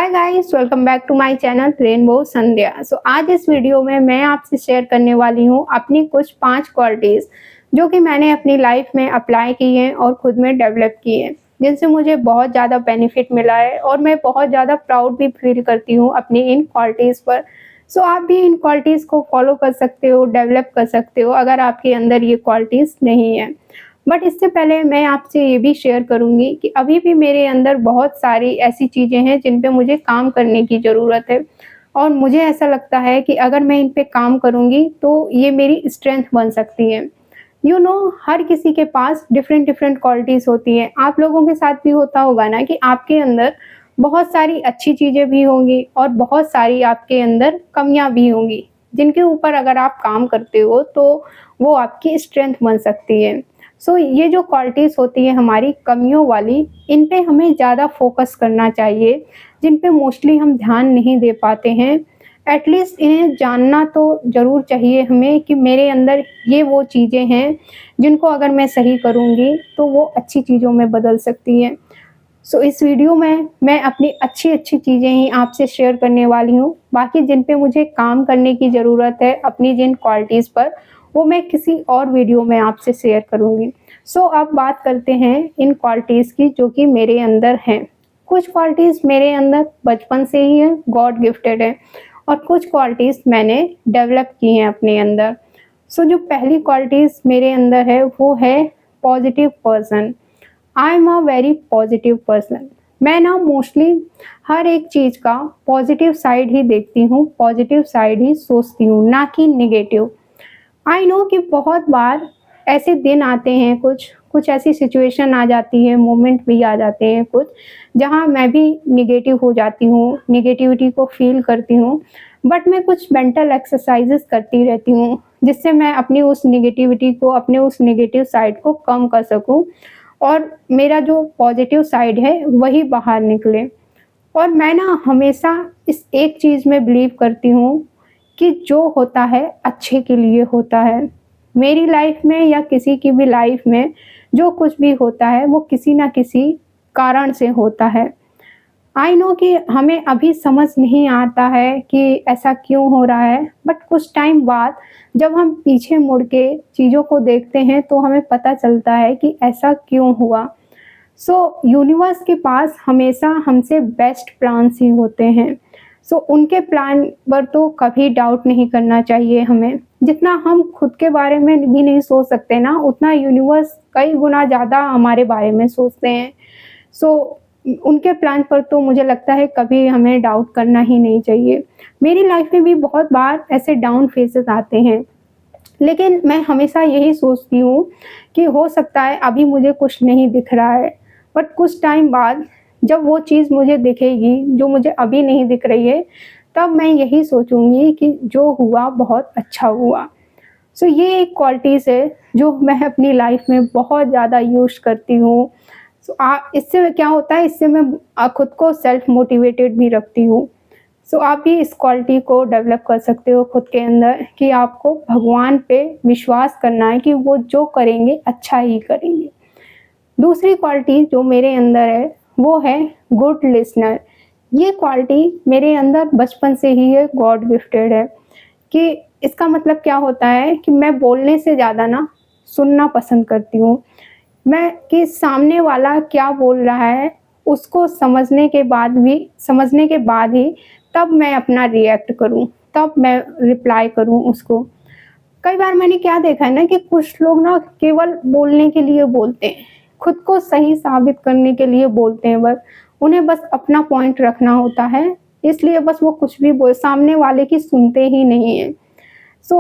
Hi guys, welcome back to my channel rainbow Sandhya. आज इस video में मैं आपसे शेयर करने वाली हूँ अपनी कुछ 5 क्वालिटीज़ जो कि मैंने अपनी लाइफ में अप्लाई की हैं और खुद में डेवलप की हैं, जिनसे मुझे बहुत ज़्यादा बेनिफिट मिला है और मैं बहुत ज़्यादा प्राउड भी फील करती हूँ अपनी इन क्वालिटीज़ पर। आप भी इन क्वालिटीज़ को फॉलो कर सकते हो, डेवलप कर सकते हो अगर आपके अंदर ये क्वालिटीज़ नहीं है। बट इससे पहले मैं आपसे ये भी शेयर करूँगी कि अभी भी मेरे अंदर बहुत सारी ऐसी चीज़ें हैं जिन पे मुझे काम करने की ज़रूरत है और मुझे ऐसा लगता है कि अगर मैं इन पे काम करूँगी तो ये मेरी स्ट्रेंथ बन सकती है। हर किसी के पास डिफरेंट डिफरेंट क्वालिटीज़ होती हैं। आप लोगों के साथ भी होता होगा ना कि आपके अंदर बहुत सारी अच्छी चीज़ें भी होंगी और बहुत सारी आपके अंदर कमियाँ भी होंगी, जिनके ऊपर अगर आप काम करते हो तो वो आपकी स्ट्रेंथ बन सकती है। ये जो क्वालिटीज़ होती है हमारी कमियों वाली, इन पे हमें ज़्यादा फ़ोकस करना चाहिए, जिन पे मोस्टली हम ध्यान नहीं दे पाते हैं। एटलीस्ट इन्हें जानना तो ज़रूर चाहिए हमें कि मेरे अंदर ये वो चीज़ें हैं, जिनको अगर मैं सही करूँगी, तो वो अच्छी चीज़ों में बदल सकती हैं। इस वीडियो में मैं अपनी अच्छी-अच्छी चीज़ें ही आपसे शेयर करने वाली हूँ। बाकी जिन पे मुझे काम करने की ज़रूरत है, अपनी जिन क्वालिटीज़ पर, वो मैं किसी और वीडियो में आपसे शेयर करूँगी। अब बात करते हैं इन क्वालिटीज़ की जो कि मेरे अंदर हैं। कुछ क्वालिटीज़ मेरे अंदर बचपन से ही हैं, गॉड गिफ्टेड है और कुछ क्वालिटीज़ मैंने डेवलप की हैं अपने अंदर। जो पहली क्वालिटीज़ मेरे अंदर है, वो है positive person. I am a very positive person. मैं ना मोस्टली हर एक चीज़ का पॉजिटिव साइड ही देखती हूँ, पॉजिटिव साइड ही सोचती हूँ, ना कि नेगेटिव। आई नो कि बहुत बार ऐसे दिन आते हैं, कुछ कुछ ऐसी सिचुएशन आ जाती है, मोमेंट भी आ जाते हैं कुछ, जहाँ मैं भी नेगेटिव हो जाती हूँ, नेगेटिविटी को फ़ील करती हूँ। बट मैं कुछ मेंटल एक्सरसाइज़ेज़ करती रहती हूँ, जिससे मैं अपनी उस नेगेटिविटी को, अपने उस नेगेटिव साइड को कम कर सकूँ और मेरा जो पॉजिटिव साइड है वही बाहर निकले। और मैं ना हमेशा इस एक चीज़ में बिलीव करती हूँ कि जो होता है अच्छे के लिए होता है। मेरी लाइफ में या किसी की भी लाइफ में जो कुछ भी होता है वो किसी न किसी कारण से होता है। आई नो कि हमें अभी समझ नहीं आता है कि ऐसा क्यों हो रहा है, बट कुछ टाइम बाद जब हम पीछे मुड़ के चीज़ों को देखते हैं तो हमें पता चलता है कि ऐसा क्यों हुआ। यूनिवर्स के पास हमेशा हमसे बेस्ट प्लान्स ही होते हैं। उनके प्लान पर तो कभी डाउट नहीं करना चाहिए हमें। जितना हम खुद के बारे में भी नहीं सोच सकते ना, उतना यूनिवर्स कई गुना ज़्यादा हमारे बारे में सोचते हैं। उनके प्लान पर तो मुझे लगता है कभी हमें डाउट करना ही नहीं चाहिए। मेरी लाइफ में भी बहुत बार ऐसे डाउन फेजेज़ आते हैं, लेकिन मैं हमेशा यही सोचती हूँ कि हो सकता है अभी मुझे कुछ नहीं दिख रहा है, बट कुछ टाइम बाद जब वो चीज़ मुझे दिखेगी जो मुझे अभी नहीं दिख रही है, तब मैं यही सोचूँगी कि जो हुआ बहुत अच्छा हुआ। ये एक क्वालिटीज़ है जो मैं अपनी लाइफ में बहुत ज़्यादा यूज़ करती हूँ। इससे क्या होता है, इससे मैं खुद को सेल्फ मोटिवेटेड भी रखती हूँ। आप भी इस क्वालिटी को डेवलप कर सकते हो खुद के अंदर कि आपको भगवान पे विश्वास करना है कि वो जो करेंगे अच्छा ही करेंगे। दूसरी क्वालिटी जो मेरे अंदर है वो है गुड लिसनर। ये क्वालिटी मेरे अंदर बचपन से ही है, गॉड गिफ्टेड है। कि इसका मतलब क्या होता है कि मैं बोलने से ज़्यादा ना सुनना पसंद करती हूँ। मैं कि सामने वाला क्या बोल रहा है उसको समझने के बाद ही तब मैं अपना रिएक्ट करूँ, तब मैं रिप्लाई करूँ उसको। कई बार मैंने क्या देखा है ना कि कुछ लोग ना केवल बोलने के लिए बोलते हैं, खुद को सही साबित करने के लिए बोलते हैं बस। उन्हें बस अपना पॉइंट रखना होता है, इसलिए बस वो कुछ भी सामने वाले की सुनते ही नहीं हैं।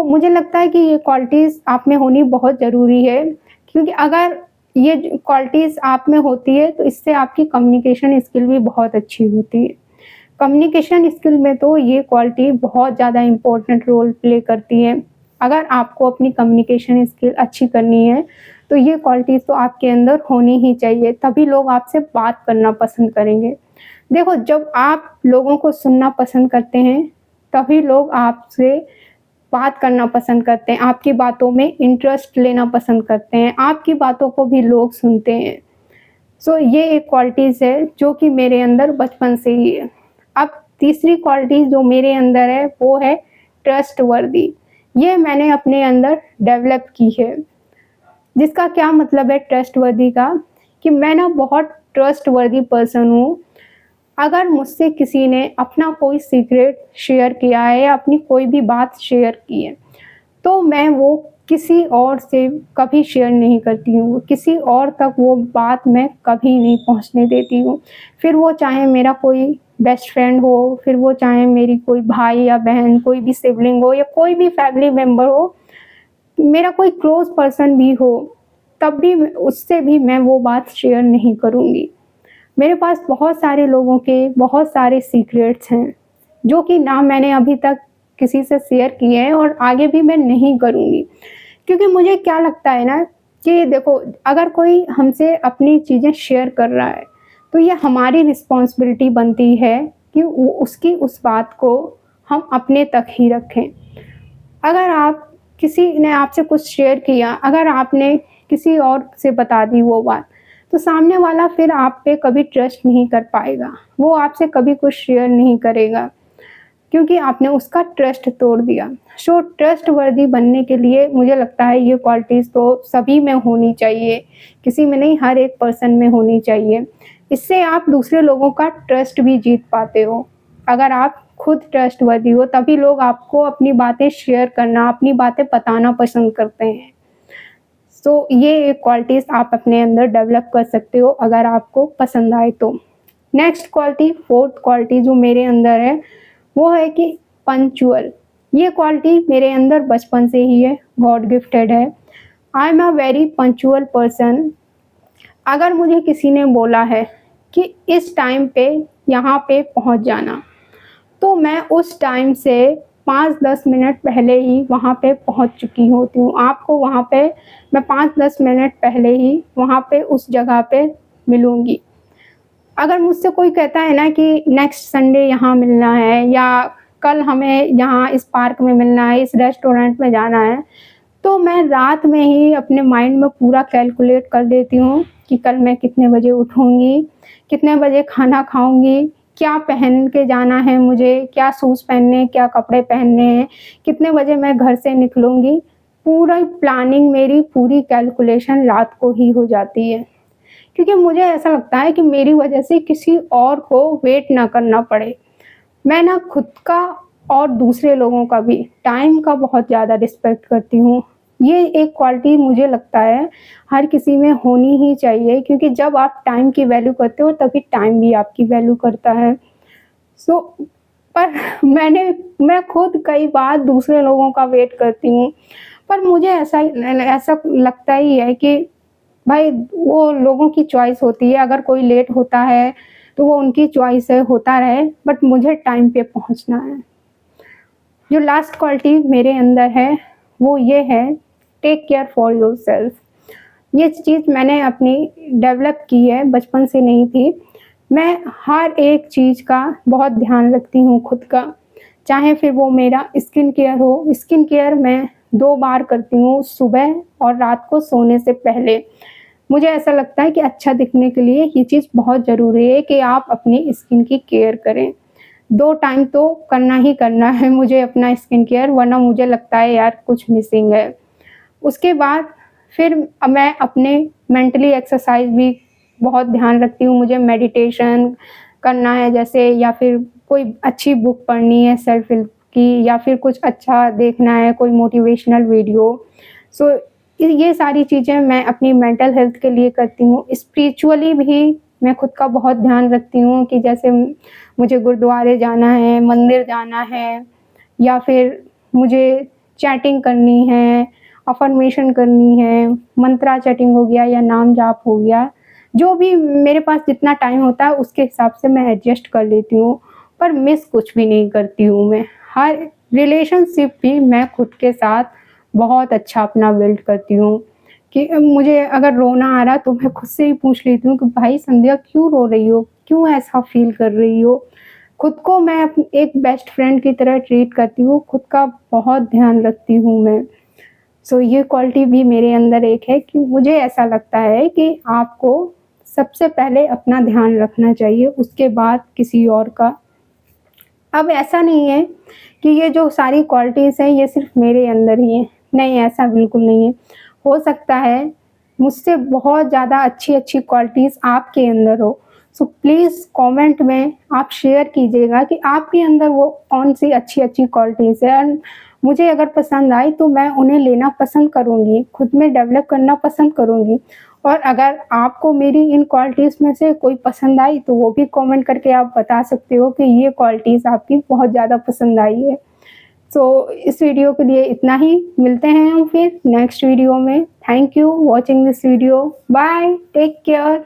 मुझे लगता है कि ये क्वालिटीज़ आप में होनी बहुत ज़रूरी है, क्योंकि अगर ये क्वालिटीज़ आप में होती है तो इससे आपकी कम्युनिकेशन स्किल भी बहुत अच्छी होती है। कम्युनिकेशन स्किल में तो ये क्वालिटी बहुत ज़्यादा इम्पोर्टेंट रोल प्ले करती है। अगर आपको अपनी कम्युनिकेशन स्किल अच्छी करनी है, तो ये क्वालिटीज़ तो आपके अंदर होनी ही चाहिए, तभी लोग आपसे बात करना पसंद करेंगे। देखो, जब आप लोगों को सुनना पसंद करते हैं, तभी लोग आपसे बात करना पसंद करते हैं, आपकी बातों में इंटरेस्ट लेना पसंद करते हैं, आपकी बातों को भी लोग सुनते हैं। ये एक क्वालिटीज़ है जो कि मेरे अंदर बचपन से ही है। अब तीसरी क्वालिटी जो मेरे अंदर है वो है ट्रस्टवर्दी। ये मैंने अपने अंदर डेवलप की है। जिसका क्या मतलब है ट्रस्टवर्दी का, कि मैं ना बहुत ट्रस्टवर्दी पर्सन हूँ। अगर मुझसे किसी ने अपना कोई सीक्रेट शेयर किया है या अपनी कोई भी बात शेयर की है, तो मैं वो किसी और से कभी शेयर नहीं करती हूँ। किसी और तक वो बात मैं कभी नहीं पहुँचने देती हूँ। फिर वो चाहे मेरा कोई बेस्ट फ्रेंड हो, फिर वो चाहे मेरी कोई भाई या बहन, कोई भी सिबलिंग हो या कोई भी फैमिली मेंबर हो, मेरा कोई क्लोज़ पर्सन भी हो, तब भी उससे भी मैं वो बात शेयर नहीं करूँगी। मेरे पास बहुत सारे लोगों के बहुत सारे सीक्रेट्स हैं, जो कि ना मैंने अभी तक किसी से शेयर किए हैं और आगे भी मैं नहीं करूँगी। क्योंकि मुझे क्या लगता है ना, कि देखो, अगर कोई हमसे अपनी चीज़ें शेयर कर रहा है, तो ये हमारी रिस्पॉन्सिबिलिटी बनती है कि उसकी उस बात को हम अपने तक ही रखें। अगर आप किसी ने आपसे कुछ शेयर किया, अगर आपने किसी और से बता दी वो बात, तो सामने वाला फिर आप पे कभी ट्रस्ट नहीं कर पाएगा। वो आपसे कभी कुछ शेयर नहीं करेगा, क्योंकि आपने उसका ट्रस्ट तोड़ दिया। सो ट्रस्टवर्दी बनने के लिए मुझे लगता है ये क्वालिटीज़ तो सभी में होनी चाहिए, किसी में नहीं, हर एक पर्सन में होनी चाहिए। इससे आप दूसरे लोगों का ट्रस्ट भी जीत पाते हो। अगर आप खुद ट्रस्टवर्दी हो, तभी लोग आपको अपनी बातें शेयर करना, अपनी बातें बताना पसंद करते हैं। सो ये एक क्वालिटीज़ आप अपने अंदर डेवलप कर सकते हो, अगर आपको पसंद आए तो। नेक्स्ट क्वालिटी, फोर्थ क्वालिटी जो मेरे अंदर है, वो है कि पंक्चुअल। ये क्वालिटी मेरे अंदर बचपन से ही है, गॉड गिफ्टेड है। I am a very punctual person. अगर मुझे किसी ने बोला है कि इस टाइम पे यहाँ पे पहुँच जाना, तो मैं उस टाइम से 5-10 मिनट पहले ही वहाँ पे पहुँच चुकी होती हूँ। आपको वहाँ पे मैं 5-10 मिनट पहले ही वहाँ पे उस जगह पे मिलूँगी। अगर मुझसे कोई कहता है ना कि नेक्स्ट संडे यहाँ मिलना है, या कल हमें यहाँ इस पार्क में मिलना है, इस रेस्टोरेंट में जाना है, तो मैं रात में ही अपने माइंड में पूरा कैलकुलेट कर लेती हूँ कि कल मैं कितने बजे उठूँगी, कितने बजे खाना खाऊँगी, क्या पहन के जाना है मुझे, क्या शूज़ पहनने हैं, क्या कपड़े पहनने हैं, कितने बजे मैं घर से निकलूँगी। पूरा प्लानिंग, मेरी पूरी कैलकुलेशन रात को ही हो जाती है। क्योंकि मुझे ऐसा लगता है कि मेरी वजह से किसी और को वेट ना करना पड़े। मैं ना खुद का और दूसरे लोगों का भी टाइम का बहुत ज़्यादा रिस्पेक्ट करती हूँ। ये एक क्वालिटी मुझे लगता है हर किसी में होनी ही चाहिए, क्योंकि जब आप टाइम की वैल्यू करते हो, तभी टाइम भी आपकी वैल्यू करता है। सो पर मैं खुद कई बार दूसरे लोगों का वेट करती हूँ, पर मुझे ऐसा ऐसा लगता ही है कि भाई, वो लोगों की चॉइस होती है। अगर कोई लेट होता है, तो वो उनकी चॉइस है, होता रहे, बट मुझे टाइम पे पहुँचना है। जो लास्ट क्वालिटी मेरे अंदर है, वो ये है, टेक केयर फॉर योरसेल्फ। ये चीज़ मैंने अपनी डेवलप की है, बचपन से नहीं थी। मैं हर एक चीज़ का बहुत ध्यान रखती हूँ खुद का, चाहे फिर वो मेरा स्किन केयर हो। स्किन केयर मैं 2 बार करती हूँ, सुबह और रात को सोने से पहले। मुझे ऐसा लगता है कि अच्छा दिखने के लिए ये चीज़ बहुत ज़रूरी है कि आप अपनी स्किन की केयर करें। 2 टाइम तो करना ही करना है मुझे अपना स्किन केयर, वरना मुझे लगता है यार कुछ मिसिंग है। उसके बाद फिर मैं अपने मेंटली एक्सरसाइज़ भी बहुत ध्यान रखती हूँ। मुझे मेडिटेशन करना है जैसे, या फिर कोई अच्छी बुक पढ़नी है सेल्फ हेल्प की, या फिर कुछ अच्छा देखना है, कोई मोटिवेशनल वीडियो। सो ये सारी चीज़ें मैं अपनी मेंटल हेल्थ के लिए करती हूँ। स्पिरिचुअली भी मैं खुद का बहुत ध्यान रखती हूँ, कि जैसे मुझे गुरुद्वारे जाना है, मंदिर जाना है, या फिर मुझे चैटिंग करनी है, अफ़र्मेशन करनी है, मंत्रा चैटिंग हो गया या नाम जाप हो गया। जो भी मेरे पास जितना टाइम होता है उसके हिसाब से मैं एडजस्ट कर लेती हूँ, पर मिस कुछ भी नहीं करती हूँ मैं। हर रिलेशनशिप भी मैं खुद के साथ बहुत अच्छा अपना बिल्ड करती हूँ, कि मुझे अगर रोना आ रहा तो मैं खुद से ही पूछ लेती हूँ कि भाई संध्या, क्यों रो रही हो? क्यों ऐसा फ़ील कर रही हो? खुद को मैं एक बेस्ट फ्रेंड की तरह ट्रीट करती हूँ, खुद का बहुत ध्यान रखती हूँ मैं। सो ये क्वालिटी भी मेरे अंदर एक है, कि मुझे ऐसा लगता है कि आपको सबसे पहले अपना ध्यान रखना चाहिए, उसके बाद किसी और का। अब ऐसा नहीं है कि ये जो सारी क्वालिटीज़ हैं ये सिर्फ़ मेरे अंदर ही हैं, नहीं ऐसा बिल्कुल नहीं है। हो सकता है मुझसे बहुत ज़्यादा अच्छी-अच्छी क्वालिटीज़ आपके अंदर हो। सो प्लीज़ कमेंट में आप शेयर कीजिएगा कि आपके अंदर वो कौन-सी अच्छी-अच्छी क्वालिटीज़ है एंड मुझे अगर पसंद आई तो मैं उन्हें लेना पसंद करूँगी, खुद में डेवलप करना पसंद करूँगी। और अगर आपको मेरी इन क्वालिटीज़ में से कोई पसंद आई तो वो भी कमेंट करके आप बता सकते हो कि ये क्वालिटीज़ आपकी बहुत ज़्यादा पसंद आई है। सो इस वीडियो के लिए इतना ही, मिलते हैं हम फिर नेक्स्ट वीडियो में। Thank you watching this video, bye, take care.